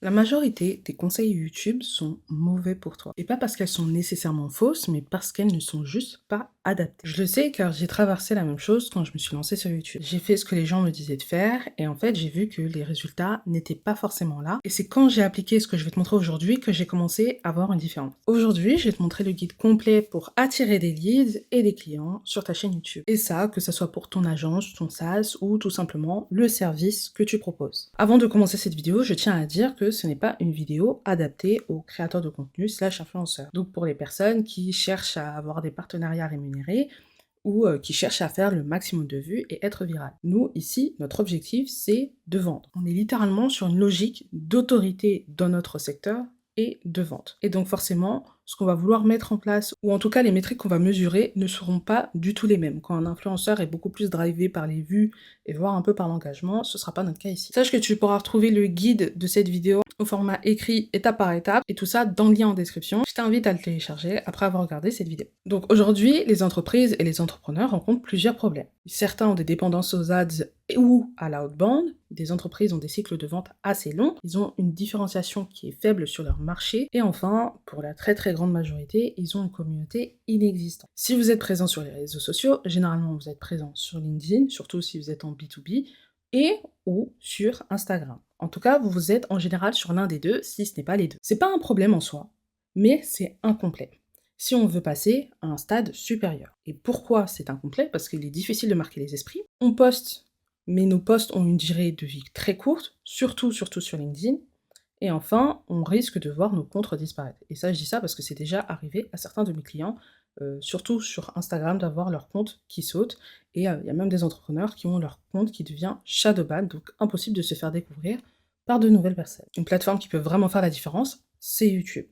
La majorité des conseils YouTube sont mauvais pour toi. Et pas parce qu'elles sont nécessairement fausses, mais parce qu'elles ne sont juste pas adaptées. Je le sais car j'ai traversé la même chose quand je me suis lancée sur YouTube. J'ai fait ce que les gens me disaient de faire et en fait j'ai vu que les résultats n'étaient pas forcément là. Et c'est quand j'ai appliqué ce que je vais te montrer aujourd'hui que j'ai commencé à voir une différence. Aujourd'hui, je vais te montrer le guide complet pour attirer des leads et des clients sur ta chaîne YouTube. Et ça, que ce soit pour ton agence, ton SaaS ou tout simplement le service que tu proposes. Avant de commencer cette vidéo, je tiens à dire que ce n'est pas une vidéo adaptée aux créateurs de contenu / influenceurs. Donc pour les personnes qui cherchent à avoir des partenariats rémunérés ou qui cherchent à faire le maximum de vues et être viral. Nous, ici, notre objectif, c'est de vendre. On est littéralement sur une logique d'autorité dans notre secteur et de vente. Et donc forcément, ce qu'on va vouloir mettre en place, ou en tout cas les métriques qu'on va mesurer, ne seront pas du tout les mêmes. Quand un influenceur est beaucoup plus drivé par les vues et voire un peu par l'engagement, ce sera pas notre cas ici. Sache que tu pourras retrouver le guide de cette vidéo au format écrit étape par étape et tout ça dans le lien en description. Je t'invite à le télécharger après avoir regardé cette vidéo. Donc aujourd'hui, les entreprises et les entrepreneurs rencontrent plusieurs problèmes. Certains ont des dépendances aux ads ou à l'outbound. Des entreprises ont des cycles de vente assez longs. Ils ont une différenciation qui est faible sur leur marché. Et enfin, pour la très très grande majorité, ils ont une communauté inexistante. Si vous êtes présent sur les réseaux sociaux, généralement vous êtes présent sur LinkedIn, surtout si vous êtes en B2B, et ou sur Instagram. En tout cas, vous êtes en général sur l'un des deux, si ce n'est pas les deux. C'est pas un problème en soi, mais c'est incomplet si on veut passer à un stade supérieur. Et pourquoi c'est incomplet? Parce qu'il est difficile de marquer les esprits. On poste, mais nos posts ont une durée de vie très courte, surtout sur LinkedIn. Et enfin, on risque de voir nos comptes disparaître. Et ça, je dis ça parce que c'est déjà arrivé à certains de mes clients, surtout sur Instagram, d'avoir leur compte qui saute. Et il y a même des entrepreneurs qui ont leur compte qui devient shadowban, donc impossible de se faire découvrir par de nouvelles personnes. Une plateforme qui peut vraiment faire la différence, c'est YouTube.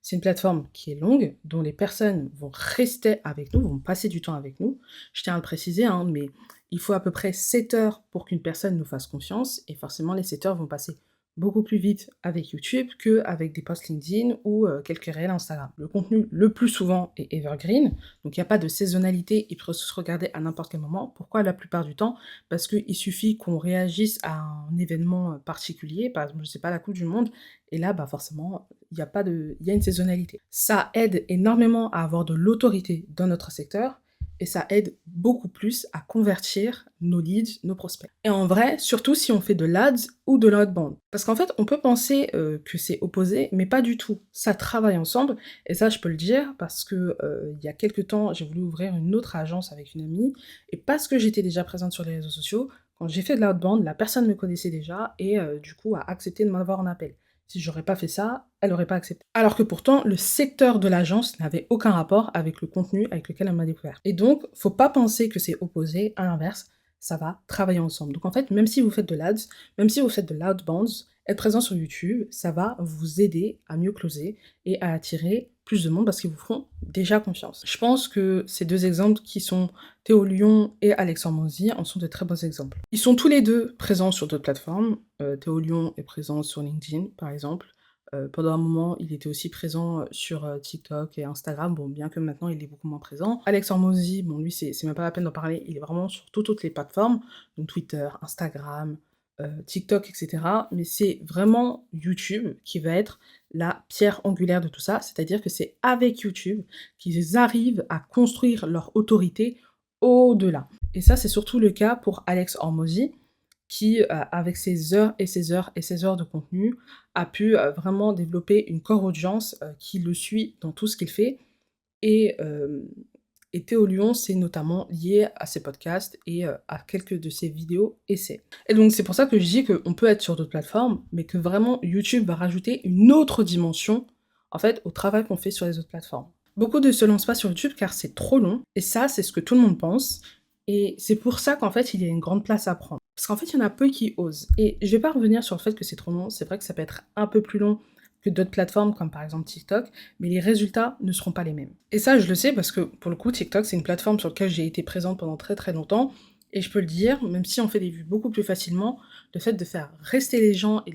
C'est une plateforme qui est longue, dont les personnes vont rester avec nous, vont passer du temps avec nous. Je tiens à le préciser, hein, mais il faut à peu près 7 heures pour qu'une personne nous fasse confiance, et forcément les 7 heures vont passer beaucoup plus vite avec YouTube qu'avec des posts LinkedIn ou quelques réels Instagram. Le contenu le plus souvent est evergreen, donc il n'y a pas de saisonnalité, il peut se regarder à n'importe quel moment. Pourquoi la plupart du temps? Parce qu'il suffit qu'on réagisse à un événement particulier, par exemple, je sais pas, la Coupe du Monde, et là, bah forcément, il y a une saisonnalité. Ça aide énormément à avoir de l'autorité dans notre secteur, et ça aide beaucoup plus à convertir nos leads, nos prospects. Et en vrai, surtout si on fait de l'ADS ou de l'outbound. Parce qu'en fait, on peut penser que c'est opposé, mais pas du tout. Ça travaille ensemble, et ça, je peux le dire, parce que il y a quelques temps, j'ai voulu ouvrir une autre agence avec une amie, et parce que j'étais déjà présente sur les réseaux sociaux, quand j'ai fait de l'outbound, la personne me connaissait déjà, et du coup a accepté de m'avoir en appel. Si j'aurais pas fait ça, elle aurait pas accepté. Alors que pourtant, le secteur de l'agence n'avait aucun rapport avec le contenu avec lequel elle m'a découvert. Et donc, faut pas penser que c'est opposé, à l'inverse, ça va travailler ensemble. Donc en fait, même si vous faites de l'ADS, même si vous faites de l'outbounds, être présent sur YouTube, ça va vous aider à mieux closer et à attirer plus de monde parce qu'ils vous feront déjà confiance. Je pense que ces deux exemples qui sont Théo Lyon et Alexandre Mozy en sont de très bons exemples. Ils sont tous les deux présents sur d'autres plateformes. Théo Lyon est présent sur LinkedIn, par exemple. Pendant un moment, il était aussi présent sur TikTok et Instagram, bon, bien que maintenant il est beaucoup moins présent. Alexandre Mozy, bon, lui, c'est même pas la peine d'en parler, il est vraiment sur toutes les plateformes, donc Twitter, Instagram, TikTok, etc. Mais c'est vraiment YouTube qui va être la pierre angulaire de tout ça, c'est-à-dire que c'est avec YouTube qu'ils arrivent à construire leur autorité au-delà. Et ça, c'est surtout le cas pour Alex Hormozy, qui, avec ses heures et ses heures et ses heures de contenu, a pu vraiment développer une core audience qui le suit dans tout ce qu'il fait. Et, et Théo Lyon, c'est notamment lié à ses podcasts et à quelques de ses vidéos essais. Et donc c'est pour ça que je dis qu'on peut être sur d'autres plateformes, mais que vraiment YouTube va rajouter une autre dimension, en fait, au travail qu'on fait sur les autres plateformes. Beaucoup ne se lancent pas sur YouTube car c'est trop long, et ça, c'est ce que tout le monde pense, et c'est pour ça qu'en fait, il y a une grande place à prendre. Parce qu'en fait, il y en a peu qui osent. Et je vais pas revenir sur le fait que c'est trop long, c'est vrai que ça peut être un peu plus long que d'autres plateformes, comme par exemple TikTok, mais les résultats ne seront pas les mêmes. Et ça, je le sais parce que, pour le coup, TikTok, c'est une plateforme sur laquelle j'ai été présente pendant très très longtemps, et je peux le dire, même si on fait des vues beaucoup plus facilement, le fait de faire rester les gens et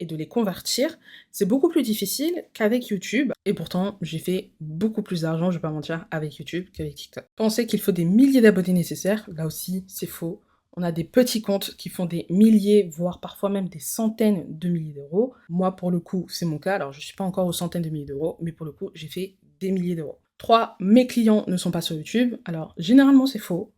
de les convertir, c'est beaucoup plus difficile qu'avec YouTube. Et pourtant, j'ai fait beaucoup plus d'argent, je vais pas mentir, avec YouTube qu'avec TikTok. Penser qu'il faut des milliers d'abonnés nécessaires, là aussi, c'est faux. On a des petits comptes qui font des milliers, voire parfois même des centaines de milliers d'euros. Moi, pour le coup, c'est mon cas. Alors, je ne suis pas encore aux centaines de milliers d'euros, mais pour le coup, j'ai fait des milliers d'euros. 3, mes clients ne sont pas sur YouTube. Alors, généralement, c'est faux.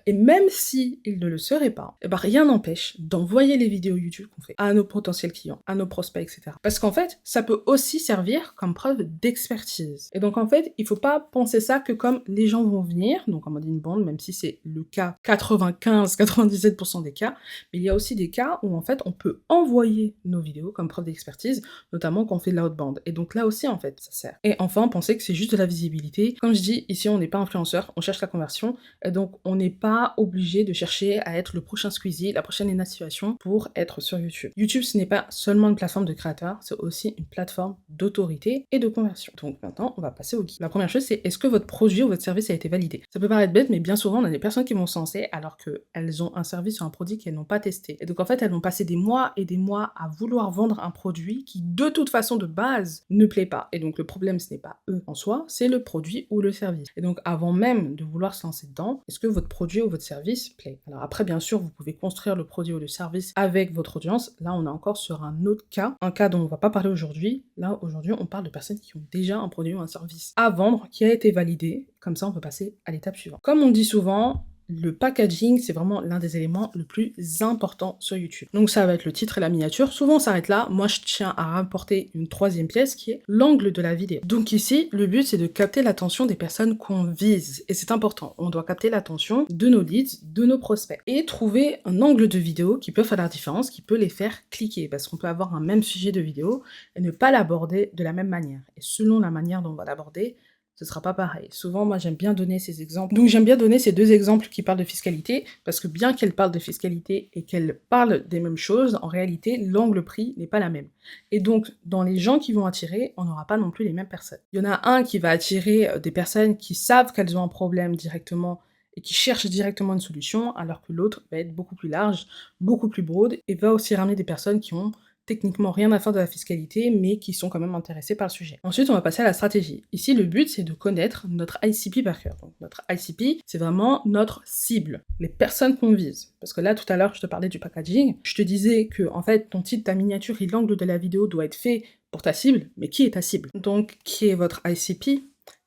Et même si ils ne le seraient pas, eh ben, rien n'empêche d'envoyer les vidéos YouTube qu'on fait à nos potentiels clients, à nos prospects, etc. Parce qu'en fait, ça peut aussi servir comme preuve d'expertise. Et donc en fait, il faut pas penser ça que comme les gens vont venir, donc en mode inbound, même si c'est le cas 95-97% des cas, mais il y a aussi des cas où en fait on peut envoyer nos vidéos comme preuve d'expertise, notamment quand on fait de l'outbound. Et donc là aussi en fait, ça sert. Et enfin, pensez que c'est juste de la visibilité. Comme je dis, ici on n'est pas influenceur, on cherche la conversion, et donc on n'est pas obligé de chercher à être le prochain Squeezie, la prochaine Lena Situation pour être sur YouTube. YouTube, ce n'est pas seulement une plateforme de créateurs, c'est aussi une plateforme d'autorité et de conversion. Donc maintenant, on va passer au guide. La première chose, c'est est-ce que votre produit ou votre service a été validé? Ça peut paraître bête, mais bien souvent, on a des personnes qui vont se lancer alors qu'elles ont un service ou un produit qu'elles n'ont pas testé. Et donc en fait, elles vont passer des mois et des mois à vouloir vendre un produit qui, de toute façon, de base, ne plaît pas. Et donc le problème, ce n'est pas eux en soi, c'est le produit ou le service. Et donc avant même de vouloir se lancer dedans, est-ce que votre produit ou votre service plaît? Alors après, bien sûr, vous pouvez construire le produit ou le service avec votre audience. Là, on est encore sur un autre cas, un cas dont on va pas parler aujourd'hui. Là, aujourd'hui, on parle de personnes qui ont déjà un produit ou un service à vendre qui a été validé. Comme ça, on peut passer à l'étape suivante. Comme on dit souvent, le packaging, c'est vraiment l'un des éléments le plus important sur YouTube. Donc ça va être le titre et la miniature. Souvent, on s'arrête là. Moi, je tiens à rapporter une troisième pièce qui est l'angle de la vidéo. Donc ici, le but, c'est de capter l'attention des personnes qu'on vise. Et c'est important. On doit capter l'attention de nos leads, de nos prospects. Et trouver un angle de vidéo qui peut faire la différence, qui peut les faire cliquer. Parce qu'on peut avoir un même sujet de vidéo et ne pas l'aborder de la même manière. Et selon la manière dont on va l'aborder, ce sera pas pareil. Souvent, moi, j'aime bien donner ces exemples. Donc, j'aime bien donner ces deux exemples qui parlent de fiscalité, parce que bien qu'elles parlent de fiscalité et qu'elles parlent des mêmes choses, en réalité, l'angle pris n'est pas la même. Et donc, dans les gens qui vont attirer, on n'aura pas non plus les mêmes personnes. Il y en a un qui va attirer des personnes qui savent qu'elles ont un problème directement et qui cherchent directement une solution, alors que l'autre va être beaucoup plus large, beaucoup plus broad, et va aussi ramener des personnes qui ont techniquement rien à faire de la fiscalité, mais qui sont quand même intéressés par le sujet. Ensuite, on va passer à la stratégie. Ici, le but, c'est de connaître notre ICP par cœur. Donc, notre ICP, c'est vraiment notre cible, les personnes qu'on vise. Parce que là, tout à l'heure, je te parlais du packaging. Je te disais que, en fait, ton titre, ta miniature et l'angle de la vidéo doit être fait pour ta cible, mais qui est ta cible? Donc, qui est votre ICP?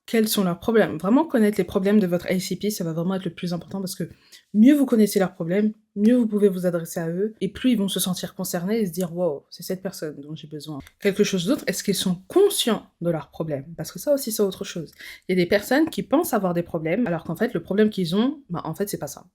Quels sont leurs problèmes? Vraiment connaître les problèmes de votre ICP, ça va vraiment être le plus important parce que mieux vous connaissez leurs problèmes, mieux vous pouvez vous adresser à eux, et plus ils vont se sentir concernés et se dire « Wow, c'est cette personne dont j'ai besoin ». Quelque chose d'autre, est-ce qu'ils sont conscients de leurs problèmes? Parce que ça aussi, c'est autre chose. Il y a des personnes qui pensent avoir des problèmes, alors qu'en fait, le problème qu'ils ont, bah, en fait, c'est pas ça.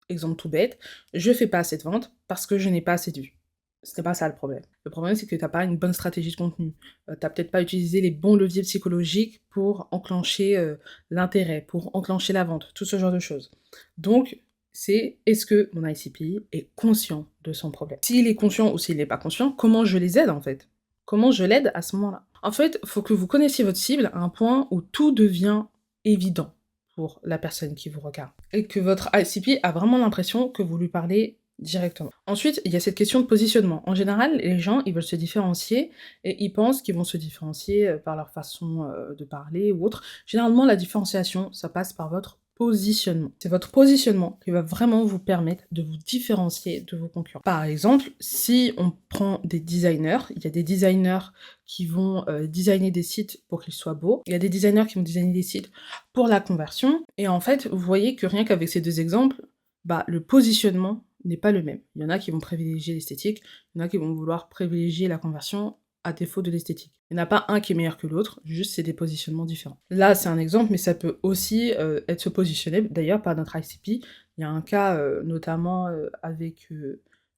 Exemple tout bête, je fais pas assez de ventes parce que je n'ai pas assez de vues. C'était pas ça le problème. Le problème, c'est que t'as pas une bonne stratégie de contenu. T'as peut-être pas utilisé les bons leviers psychologiques pour enclencher l'intérêt, pour enclencher la vente, tout ce genre de choses. Donc, c'est est-ce que mon ICP est conscient de son problème? S'il est conscient ou s'il n'est pas conscient, comment je les aide en fait? Comment je l'aide à ce moment-là? En fait, il faut que vous connaissiez votre cible à un point où tout devient évident pour la personne qui vous regarde. Et que votre ICP a vraiment l'impression que vous lui parlez directement. Ensuite, il y a cette question de positionnement. En général, les gens, ils veulent se différencier et ils pensent qu'ils vont se différencier par leur façon de parler ou autre. Généralement, la différenciation, ça passe par votre positionnement. C'est votre positionnement qui va vraiment vous permettre de vous différencier de vos concurrents. Par exemple, si on prend des designers, il y a des designers qui vont designer des sites pour qu'ils soient beaux, il y a des designers qui vont designer des sites pour la conversion, et en fait, vous voyez que rien qu'avec ces deux exemples, bah, le positionnement n'est pas le même. Il y en a qui vont privilégier l'esthétique, il y en a qui vont vouloir privilégier la conversion à défaut de l'esthétique. Il n'y en a pas un qui est meilleur que l'autre, juste c'est des positionnements différents. Là, c'est un exemple, mais ça peut aussi être se positionner, d'ailleurs, par notre ICP. Il y a un cas notamment avec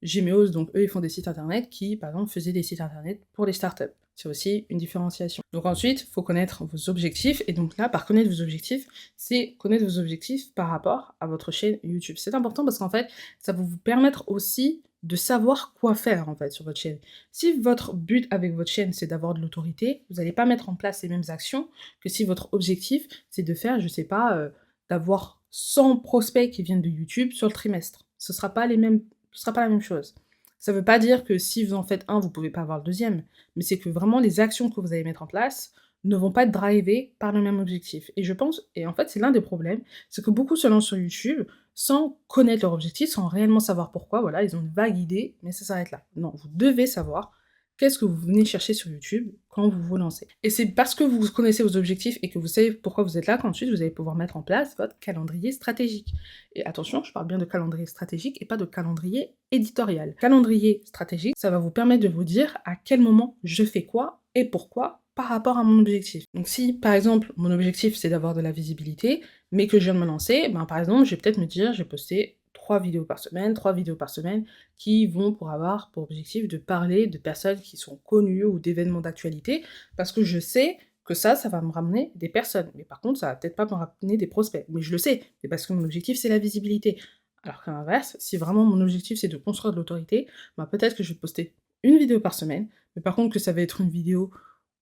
Gmeos, donc eux, ils font des sites internet qui, par exemple, faisaient des sites internet pour les startups. C'est aussi une différenciation. Donc ensuite, il faut connaître vos objectifs, et donc là, par connaître vos objectifs, c'est connaître vos objectifs par rapport à votre chaîne YouTube. C'est important parce qu'en fait, ça va vous permettre aussi de savoir quoi faire en fait sur votre chaîne. Si votre but avec votre chaîne, c'est d'avoir de l'autorité, vous n'allez pas mettre en place les mêmes actions que si votre objectif, c'est de faire, je sais pas, d'avoir 100 prospects qui viennent de YouTube sur le trimestre. Ce sera pas la même chose. Ça veut pas dire que si vous en faites un, vous pouvez pas avoir le deuxième, mais c'est que vraiment les actions que vous allez mettre en place ne vont pas être drivés par le même objectif. Et je pense, et en fait c'est l'un des problèmes, c'est que beaucoup se lancent sur YouTube sans connaître leur objectif, sans réellement savoir pourquoi. Voilà, ils ont une vague idée, mais ça s'arrête là. Non, vous devez savoir qu'est-ce que vous venez chercher sur YouTube quand vous vous lancez. Et c'est parce que vous connaissez vos objectifs et que vous savez pourquoi vous êtes là qu'ensuite vous allez pouvoir mettre en place votre calendrier stratégique. Et attention, je parle bien de calendrier stratégique et pas de calendrier éditorial. Calendrier stratégique, ça va vous permettre de vous dire à quel moment je fais quoi et pourquoi par rapport à mon objectif. Donc si, par exemple, mon objectif c'est d'avoir de la visibilité, mais que je viens de me lancer, ben par exemple, je vais peut-être me dire, je vais poster 3 vidéos par semaine, qui vont pour avoir pour objectif de parler de personnes qui sont connues ou d'événements d'actualité, parce que je sais que ça va me ramener des personnes. Mais par contre, ça va peut-être pas me ramener des prospects. Mais je le sais, mais parce que mon objectif, c'est la visibilité. Alors qu'à l'inverse, si vraiment mon objectif, c'est de construire de l'autorité, bah peut-être que je vais poster une vidéo par semaine, mais par contre que ça va être une vidéo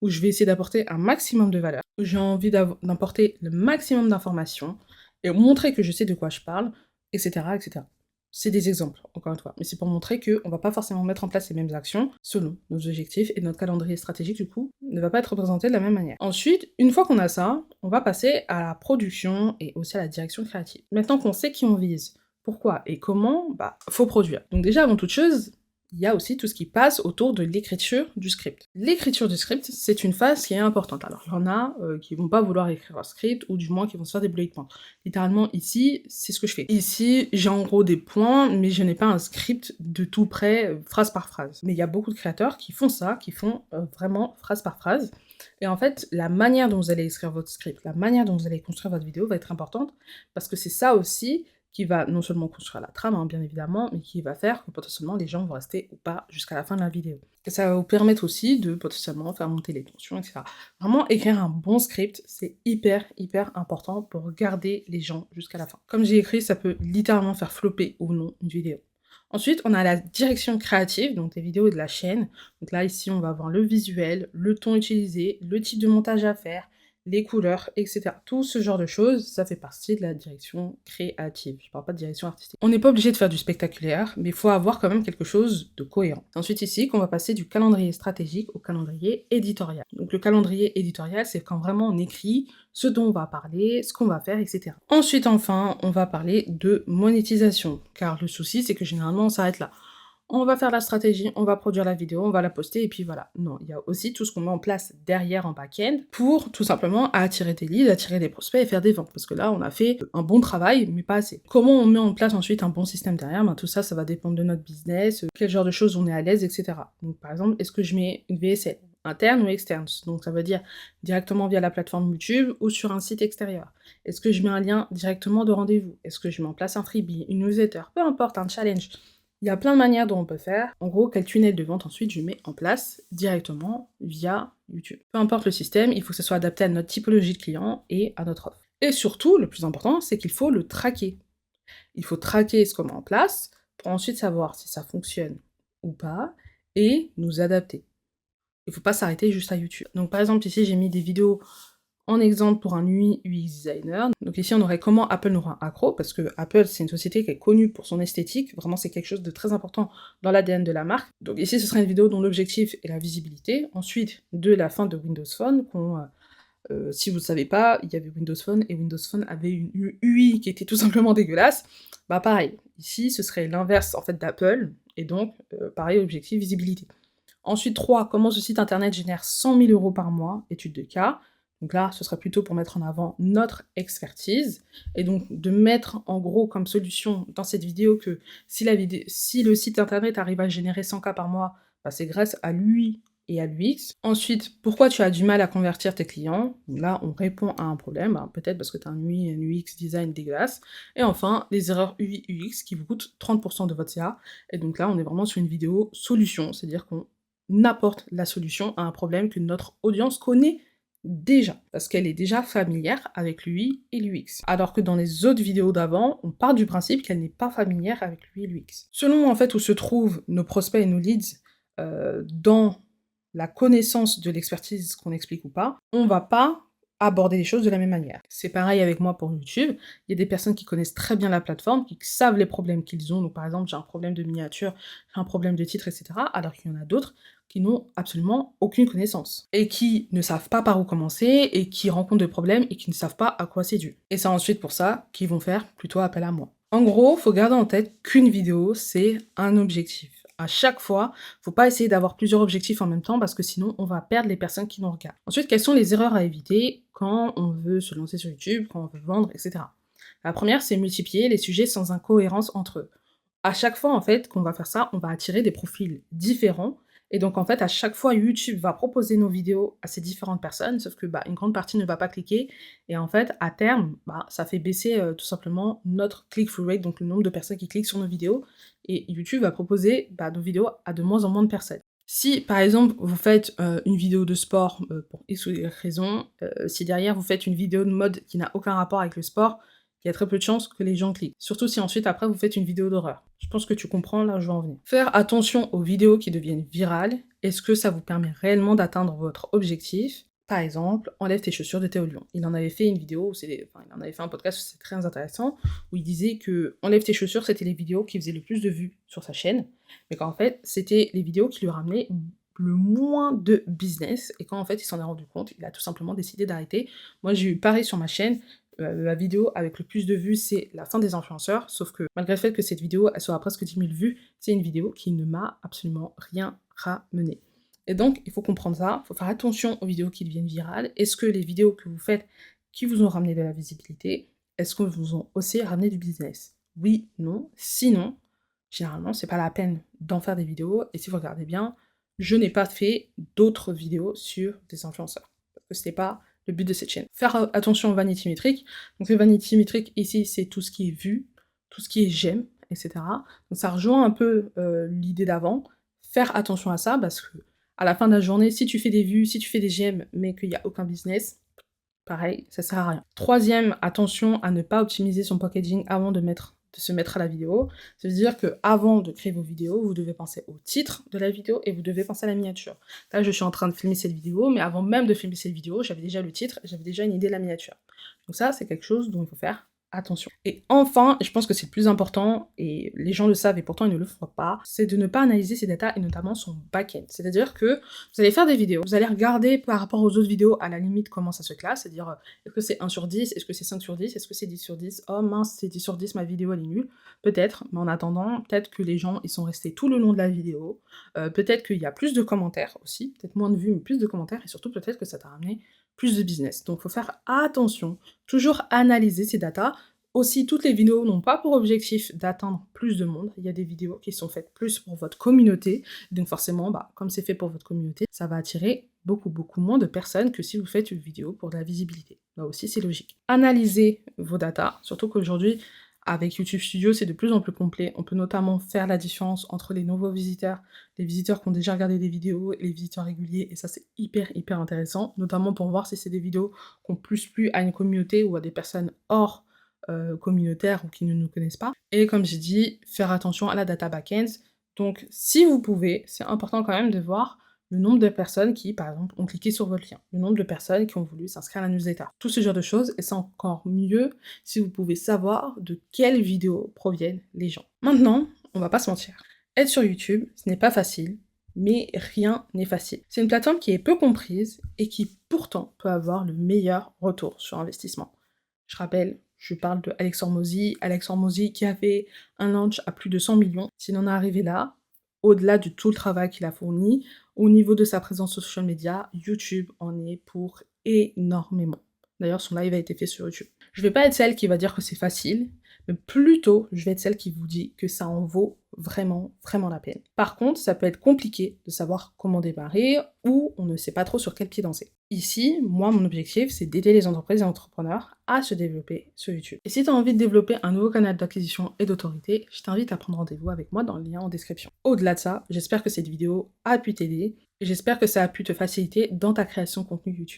où je vais essayer d'apporter un maximum de valeur, où j'ai envie d'apporter le maximum d'informations, et montrer que je sais de quoi je parle, etc., etc. C'est des exemples, encore une fois, mais c'est pour montrer qu'on ne va pas forcément mettre en place les mêmes actions selon nos objectifs, et notre calendrier stratégique, du coup, ne va pas être représenté de la même manière. Ensuite, une fois qu'on a ça, on va passer à la production et aussi à la direction créative. Maintenant qu'on sait qui on vise, pourquoi et comment, bah, faut produire. Donc déjà, avant toute chose, il y a aussi tout ce qui passe autour de l'écriture du script. L'écriture du script, c'est une phase qui est importante. Alors, il y en a qui vont pas vouloir écrire un script, ou du moins qui vont se faire des bullet points. Littéralement, ici, c'est ce que je fais. Ici, j'ai en gros des points, mais je n'ai pas un script de tout près, phrase par phrase. Mais il y a beaucoup de créateurs qui font ça, qui font vraiment phrase par phrase. Et en fait, la manière dont vous allez écrire votre script, la manière dont vous allez construire votre vidéo va être importante, parce que c'est ça aussi qui va non seulement construire la trame, hein, bien évidemment, mais qui va faire que potentiellement les gens vont rester ou pas jusqu'à la fin de la vidéo. Et ça va vous permettre aussi de potentiellement faire monter les tensions, etc. Vraiment, écrire un bon script, c'est hyper, hyper important pour garder les gens jusqu'à la fin. Comme j'ai écrit, ça peut littéralement faire flopper ou non une vidéo. Ensuite, on a la direction créative, donc des vidéos de la chaîne. Donc là, ici, on va avoir le visuel, le ton utilisé, le type de montage à faire, les couleurs, etc. Tout ce genre de choses, ça fait partie de la direction créative. Je parle pas de direction artistique. On n'est pas obligé de faire du spectaculaire, mais il faut avoir quand même quelque chose de cohérent. C'est ensuite ici qu'on va passer du calendrier stratégique au calendrier éditorial. Donc le calendrier éditorial, c'est quand vraiment on écrit ce dont on va parler, ce qu'on va faire, etc. Ensuite, enfin, on va parler de monétisation, car le souci, c'est que généralement, on s'arrête là. On va faire la stratégie, on va produire la vidéo, on va la poster, et puis voilà. Non, il y a aussi tout ce qu'on met en place derrière en back-end pour tout simplement attirer des leads, attirer des prospects et faire des ventes. Parce que là, on a fait un bon travail, mais pas assez. Comment on met en place ensuite un bon système derrière? Ben, tout ça, ça va dépendre de notre business, quel genre de choses on est à l'aise, etc. Donc par exemple, est-ce que je mets une VSL interne ou externe? Donc ça veut dire directement via la plateforme YouTube ou sur un site extérieur. Est-ce que je mets un lien directement de rendez-vous? Est-ce que je mets en place un freebie, une newsletter? Peu importe, un challenge. Il y a plein de manières dont on peut faire. En gros, quel tunnel de vente ensuite je mets en place directement via YouTube. Peu importe le système, il faut que ce soit adapté à notre typologie de client et à notre offre. Et surtout, le plus important, c'est qu'il faut le traquer. Il faut traquer ce qu'on met en place pour ensuite savoir si ça fonctionne ou pas et nous adapter. Il ne faut pas s'arrêter juste à YouTube. Donc par exemple, ici, j'ai mis des vidéos en exemple pour un UI UX designer. Donc ici, on aurait comment Apple nous rend accro, parce que Apple, c'est une société qui est connue pour son esthétique. Vraiment, c'est quelque chose de très important dans l'ADN de la marque. Donc ici, ce serait une vidéo dont l'objectif est la visibilité. Ensuite, de la fin de Windows Phone, si vous ne savez pas, il y avait Windows Phone, et Windows Phone avait une UI qui était tout simplement dégueulasse. Bah pareil, ici, ce serait l'inverse, en fait, d'Apple, et donc, pareil, objectif, visibilité. Ensuite, 3, comment ce site internet génère 100 000 € par mois, étude de cas. Donc là, ce sera plutôt pour mettre en avant notre expertise, et donc de mettre en gros comme solution dans cette vidéo que si le site internet arrive à générer 100 cas par mois, bah c'est grâce à lui et à l'UX. Ensuite, pourquoi tu as du mal à convertir tes clients? Là, on répond à un problème, hein, peut-être parce que tu as un UI et un UX design dégueulasse. Et enfin, les erreurs UI UX qui vous coûtent 30% de votre CA. Et donc là, on est vraiment sur une vidéo solution, c'est-à-dire qu'on apporte la solution à un problème que notre audience connaît déjà, parce qu'elle est déjà familière avec l'UI et l'UX. Alors que dans les autres vidéos d'avant, on part du principe qu'elle n'est pas familière avec l'UI et l'UX. Selon en fait où se trouvent nos prospects et nos leads dans la connaissance de l'expertise qu'on explique ou pas, on va pas aborder les choses de la même manière. C'est pareil avec moi pour YouTube, il y a des personnes qui connaissent très bien la plateforme, qui savent les problèmes qu'ils ont, donc par exemple j'ai un problème de miniature, j'ai un problème de titre, etc., alors qu'il y en a d'autres qui n'ont absolument aucune connaissance et qui ne savent pas par où commencer et qui rencontrent des problèmes et qui ne savent pas à quoi c'est dû. Et c'est ensuite pour ça qu'ils vont faire plutôt appel à moi. En gros, faut garder en tête qu'une vidéo, c'est un objectif. À chaque fois, faut pas essayer d'avoir plusieurs objectifs en même temps parce que sinon on va perdre les personnes qui nous regardent. Ensuite, quelles sont les erreurs à éviter quand on veut se lancer sur YouTube, quand on veut vendre, etc. La première, c'est multiplier les sujets sans incohérence entre eux. À chaque fois, en fait, qu'on va faire ça, on va attirer des profils différents. Et donc, en fait, à chaque fois, YouTube va proposer nos vidéos à ces différentes personnes, sauf que une grande partie ne va pas cliquer. Et en fait, à terme, ça fait baisser tout simplement notre click-through rate, donc le nombre de personnes qui cliquent sur nos vidéos. Et YouTube va proposer nos vidéos à de moins en moins de personnes. Si, par exemple, vous faites une vidéo de sport pour X ou Y raison, si derrière vous faites une vidéo de mode qui n'a aucun rapport avec le sport, il y a très peu de chances que les gens cliquent. Surtout si ensuite, après, vous faites une vidéo d'horreur. Je pense que tu comprends là où je veux en venir. Faire attention aux vidéos qui deviennent virales. Est-ce que ça vous permet réellement d'atteindre votre objectif? Par exemple, enlève tes chaussures de Théo Lion. Il en avait fait une vidéo, il en avait fait un podcast, c'est très intéressant, où il disait que enlève tes chaussures, c'était les vidéos qui faisaient le plus de vues sur sa chaîne, mais qu'en fait, c'était les vidéos qui lui ramenaient le moins de business, et quand en fait il s'en est rendu compte, il a tout simplement décidé d'arrêter. Moi j'ai eu pareil sur ma chaîne, la vidéo avec le plus de vues, c'est la fin des influenceurs, sauf que malgré le fait que cette vidéo elle soit à presque 10 000 vues, c'est une vidéo qui ne m'a absolument rien ramené. Et donc, il faut comprendre ça, il faut faire attention aux vidéos qui deviennent virales. Est-ce que les vidéos que vous faites qui vous ont ramené de la visibilité, est-ce que vous ont aussi ramené du business? Oui, non. Sinon, généralement, c'est pas la peine d'en faire des vidéos. Et si vous regardez bien, je n'ai pas fait d'autres vidéos sur des influenceurs. Parce que c'était pas le but de cette chaîne. Faire attention au vanity metric. Donc le vanity metric ici, c'est tout ce qui est vu, tout ce qui est j'aime, etc. Donc ça rejoint un peu l'idée d'avant. Faire attention à ça parce que à la fin de la journée, si tu fais des vues, si tu fais des j'aime, mais qu'il n'y a aucun business, pareil, ça sert à rien. Troisième, attention à ne pas optimiser son packaging avant de se mettre à la vidéo. C'est-à-dire que avant de créer vos vidéos, vous devez penser au titre de la vidéo et vous devez penser à la miniature. Là, je suis en train de filmer cette vidéo, mais avant même de filmer cette vidéo, j'avais déjà le titre, j'avais déjà une idée de la miniature. Donc ça, c'est quelque chose dont il faut faire attention. Et enfin, je pense que c'est le plus important, et les gens le savent et pourtant ils ne le font pas, c'est de ne pas analyser ses datas et notamment son back-end. C'est-à-dire que vous allez faire des vidéos, vous allez regarder par rapport aux autres vidéos à la limite comment ça se classe, c'est-à-dire est-ce que c'est 1 sur 10, est-ce que c'est 5 sur 10, est-ce que c'est 10 sur 10, oh mince c'est 10 sur 10, ma vidéo elle est nulle, peut-être, mais en attendant, peut-être que les gens ils sont restés tout le long de la vidéo, peut-être qu'il y a plus de commentaires aussi, peut-être moins de vues mais plus de commentaires, et surtout peut-être que ça t'a ramené plus de business. Donc faut faire attention, toujours analyser ces datas. Aussi, toutes les vidéos n'ont pas pour objectif d'atteindre plus de monde. Il y a des vidéos qui sont faites plus pour votre communauté. Donc forcément, comme c'est fait pour votre communauté, ça va attirer beaucoup moins de personnes que si vous faites une vidéo pour de la visibilité. Là aussi, c'est logique. Analysez vos datas, surtout qu'aujourd'hui, avec YouTube Studio, c'est de plus en plus complet. On peut notamment faire la différence entre les nouveaux visiteurs, les visiteurs qui ont déjà regardé des vidéos et les visiteurs réguliers, et ça c'est hyper intéressant, notamment pour voir si c'est des vidéos qui ont plus plu à une communauté ou à des personnes hors communautaires ou qui ne nous connaissent pas. Et comme j'ai dit, faire attention à la data backend. Donc si vous pouvez, c'est important quand même de voir le nombre de personnes qui, par exemple, ont cliqué sur votre lien, le nombre de personnes qui ont voulu s'inscrire à la newsletter, tout ce genre de choses, et c'est encore mieux si vous pouvez savoir de quelles vidéos proviennent les gens. Maintenant, on va pas se mentir, être sur YouTube, ce n'est pas facile, mais rien n'est facile. C'est une plateforme qui est peu comprise et qui pourtant peut avoir le meilleur retour sur investissement. Je rappelle, je parle de Alex Hormozy qui a fait un launch à plus de 100 millions. S'il en est arrivé là, au-delà de tout le travail qu'il a fourni, au niveau de sa présence sur social media, YouTube en est pour énormément. D'ailleurs, son live a été fait sur YouTube. Je vais pas être celle qui va dire que c'est facile, mais plutôt, je vais être celle qui vous dit que ça en vaut vraiment la peine. Par contre, ça peut être compliqué de savoir comment démarrer ou on ne sait pas trop sur quel pied danser. Ici, moi, mon objectif, c'est d'aider les entreprises et entrepreneurs à se développer sur YouTube. Et si tu as envie de développer un nouveau canal d'acquisition et d'autorité, je t'invite à prendre rendez-vous avec moi dans le lien en description. Au-delà de ça, j'espère que cette vidéo a pu t'aider et j'espère que ça a pu te faciliter dans ta création de contenu YouTube.